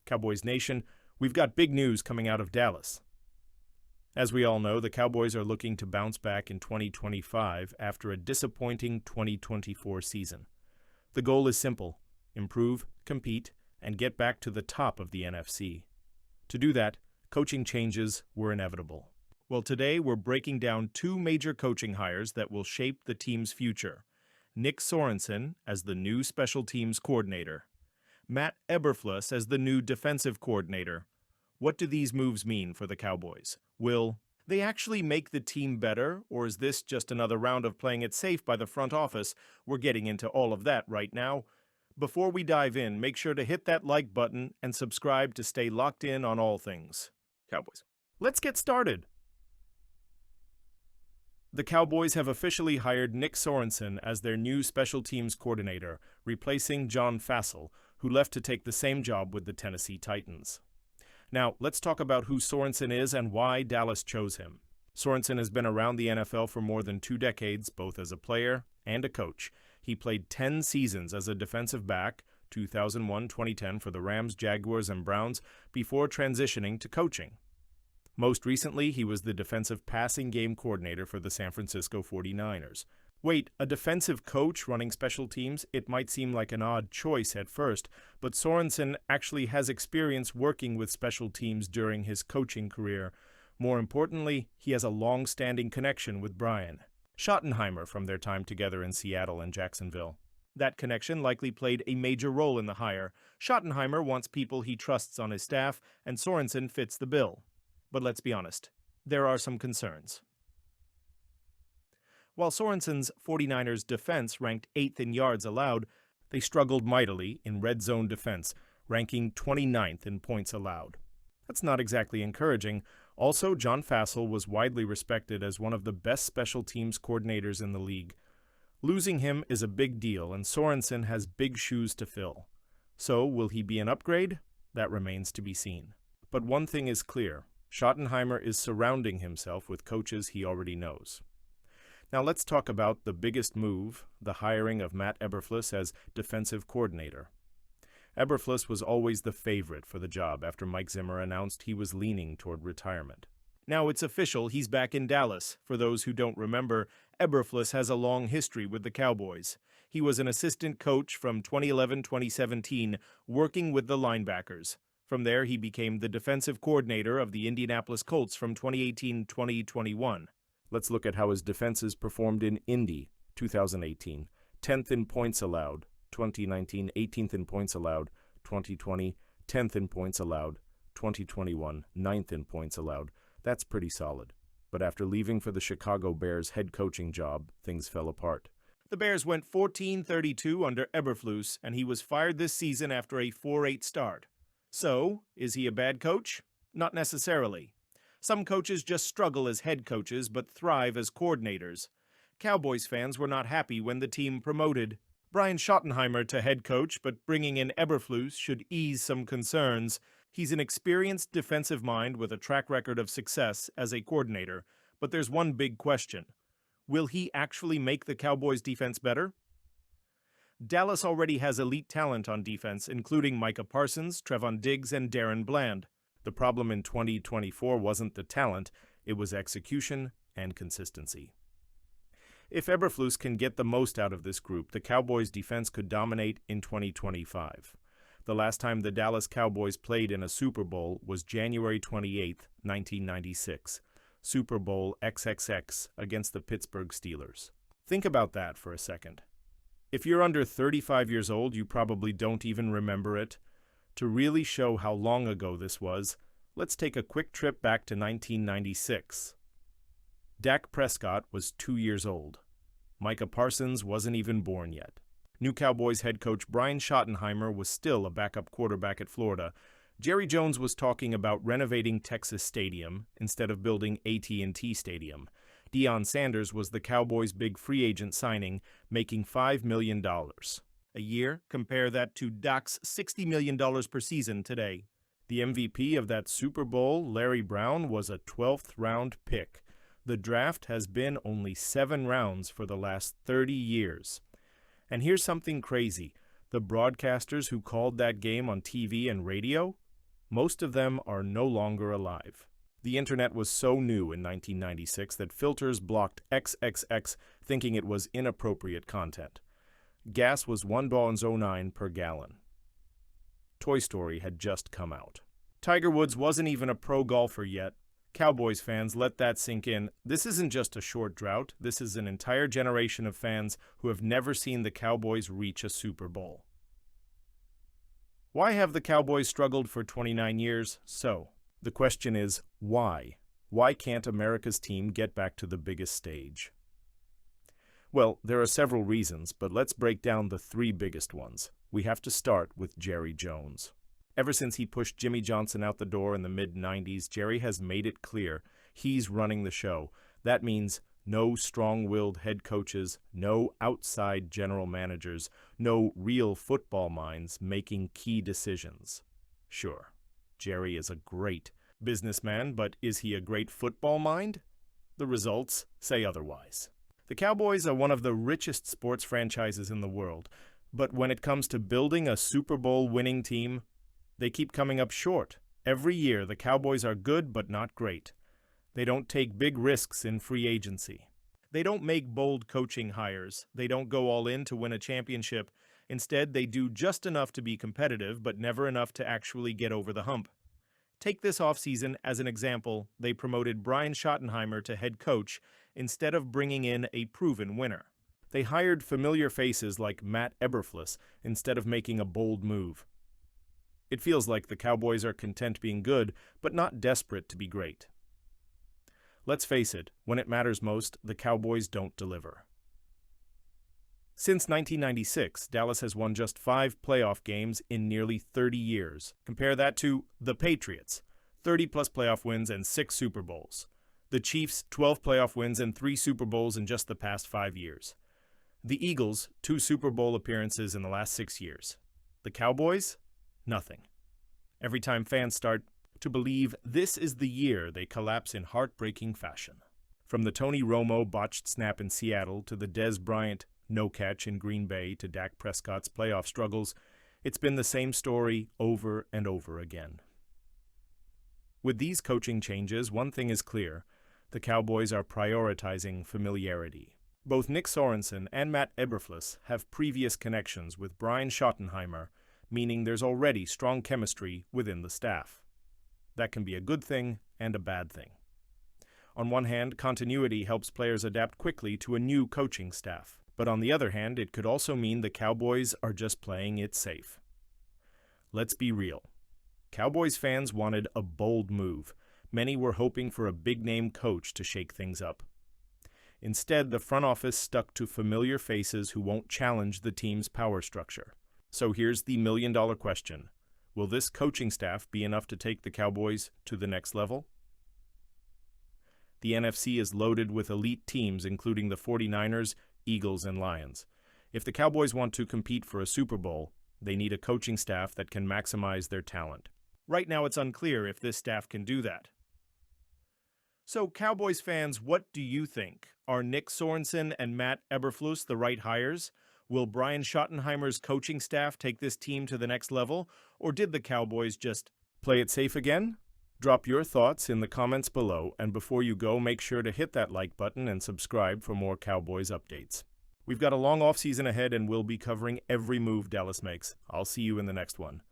Cowboys Nation, we've got big news coming out of Dallas. As we all know, the Cowboys are looking to bounce back in 2025 after a disappointing 2024 season. The goal is simple: improve, compete, and get back to the top of the NFC. To do that, coaching changes were inevitable. Well, today we're breaking down two major coaching hires that will shape the team's future. Nick Sorensen as the new special teams coordinator. Matt Eberflus as the new defensive coordinator. What do these moves mean for the Cowboys? Will they actually make the team better, or is this just another round of playing it safe by the front office? We're getting into all of that right now. Before we dive in, make sure to hit that like button and subscribe to stay locked in on all things Cowboys. Let's get started. The Cowboys have officially hired Nick Sorensen as their new special teams coordinator, replacing John Fassel, who left to take the same job with the Tennessee Titans. Now, let's talk about who Sorensen is and why Dallas chose him. Sorensen has been around the NFL for more than 2 decades, both as a player and a coach. He played 10 seasons as a defensive back, 2001-2010 for the Rams, Jaguars, and Browns, before transitioning to coaching. Most recently, he was the defensive passing game coordinator for the San Francisco 49ers. Wait, a defensive coach running special teams? It might seem like an odd choice at first, but Sorensen actually has experience working with special teams during his coaching career. More importantly, he has a long-standing connection with Brian Schottenheimer from their time together in Seattle and Jacksonville. That connection likely played a major role in the hire. Schottenheimer wants people he trusts on his staff, and Sorensen fits the bill. But let's be honest, there are some concerns. While Sorensen's 49ers defense ranked 8th in yards allowed, they struggled mightily in red zone defense, ranking 29th in points allowed. That's not exactly encouraging. Also, John Fassel was widely respected as one of the best special teams coordinators in the league. Losing him is a big deal, and Sorensen has big shoes to fill. So, will he be an upgrade? That remains to be seen. But one thing is clear: Schottenheimer is surrounding himself with coaches he already knows. Now let's talk about the biggest move, the hiring of Matt Eberflus as defensive coordinator. Eberflus was always the favorite for the job after Mike Zimmer announced he was leaning toward retirement. Now it's official, he's back in Dallas. For those who don't remember, Eberflus has a long history with the Cowboys. He was an assistant coach from 2011-2017, working with the linebackers. From there, he became the defensive coordinator of the Indianapolis Colts from 2018-2021. Let's look at how his defenses performed in Indy, 2018. 10th in points allowed, 2019, 18th in points allowed, 2020, 10th in points allowed, 2021, 9th in points allowed. That's pretty solid. But after leaving for the Chicago Bears head coaching job, things fell apart. The Bears went 14-32 under Eberflus, and he was fired this season after a 4-8 start. So, is he a bad coach? Not necessarily. Some coaches just struggle as head coaches but thrive as coordinators. Cowboys fans were not happy when the team promoted Brian Schottenheimer to head coach, but bringing in Eberflus should ease some concerns. He's an experienced defensive mind with a track record of success as a coordinator, but there's one big question. Will he actually make the Cowboys' defense better? Dallas already has elite talent on defense, including Micah Parsons, Trevon Diggs, and Darren Bland. The problem in 2024 wasn't the talent, it was execution and consistency. If Eberflus can get the most out of this group, the Cowboys' defense could dominate in 2025. The last time the Dallas Cowboys played in a Super Bowl was January 28, 1996. Super Bowl XXX against the Pittsburgh Steelers. Think about that for a second. If you're under 35 years old, you probably don't even remember it. To really show how long ago this was, let's take a quick trip back to 1996. Dak Prescott was 2 years old. Micah Parsons wasn't even born yet. New Cowboys head coach Brian Schottenheimer was still a backup quarterback at Florida. Jerry Jones was talking about renovating Texas Stadium instead of building AT&T Stadium. Deion Sanders was the Cowboys' big free agent signing, making $5 million a year. Compare that to Dak's $60 million per season today. The MVP of that Super Bowl, Larry Brown, was a 12th round pick. The draft has been only 7 rounds for the last 30 years. And here's something crazy. The broadcasters who called that game on TV and radio, Most of them are no longer alive. The internet was so new in 1996 that filters blocked XXX, thinking it was inappropriate content. Gas was $1.09 per gallon. Toy Story had just come out. Tiger Woods wasn't even a pro golfer yet. Cowboys fans, let that sink in. This isn't just a short drought. This is an entire generation of fans who have never seen the Cowboys reach a Super Bowl. Why have the Cowboys struggled for 29 years? The question is, why? Why can't America's team get back to the biggest stage? Well, there are several reasons, but let's break down the three biggest ones. We have to start with Jerry Jones. Ever since he pushed Jimmy Johnson out the door in the mid-90s, Jerry has made it clear he's running the show. That means no strong-willed head coaches, no outside general managers, no real football minds making key decisions. Sure, Jerry is a great businessman, but is he a great football mind? The results say otherwise. The Cowboys are one of the richest sports franchises in the world, but when it comes to building a Super Bowl winning team, they keep coming up short. Every year, the Cowboys are good but not great. They don't take big risks in free agency. They don't make bold coaching hires. They don't go all in to win a championship. Instead, they do just enough to be competitive, but never enough to actually get over the hump. Take this offseason as an example. They promoted Brian Schottenheimer to head coach instead of bringing in a proven winner. They hired familiar faces like Matt Eberflus instead of making a bold move. It feels like the Cowboys are content being good, but not desperate to be great. Let's face it, when it matters most, the Cowboys don't deliver. Since 1996, Dallas has won just 5 playoff games in nearly 30 years. Compare that to the Patriots, 30-plus playoff wins and 6 Super Bowls. The Chiefs, 12 playoff wins and 3 Super Bowls in just the past 5 years. The Eagles, 2 Super Bowl appearances in the last 6 years. The Cowboys? Nothing. Every time fans start to believe this is the year, they collapse in heartbreaking fashion. From the Tony Romo botched snap in Seattle to the Dez Bryant no-catch in Green Bay to Dak Prescott's playoff struggles, it's been the same story over and over again. With these coaching changes, one thing is clear. The Cowboys are prioritizing familiarity. Both Nick Sorensen and Matt Eberflus have previous connections with Brian Schottenheimer, meaning there's already strong chemistry within the staff. That can be a good thing and a bad thing. On one hand, continuity helps players adapt quickly to a new coaching staff. But on the other hand, it could also mean the Cowboys are just playing it safe. Let's be real. Cowboys fans wanted a bold move. Many were hoping for a big-name coach to shake things up. Instead, the front office stuck to familiar faces who won't challenge the team's power structure. So here's the million-dollar question. Will this coaching staff be enough to take the Cowboys to the next level? The NFC is loaded with elite teams, including the 49ers, Eagles, and Lions. If the Cowboys want to compete for a Super Bowl, they need a coaching staff that can maximize their talent. Right now, it's unclear if this staff can do that. So, Cowboys fans, what do you think? Are Nick Sorensen and Matt Eberflus the right hires? Will Brian Schottenheimer's coaching staff take this team to the next level, or did the Cowboys just play it safe again? Drop your thoughts in the comments below, and before you go, make sure to hit that like button and subscribe for more Cowboys updates. We've got a long offseason ahead, and we'll be covering every move Dallas makes. I'll see you in the next one.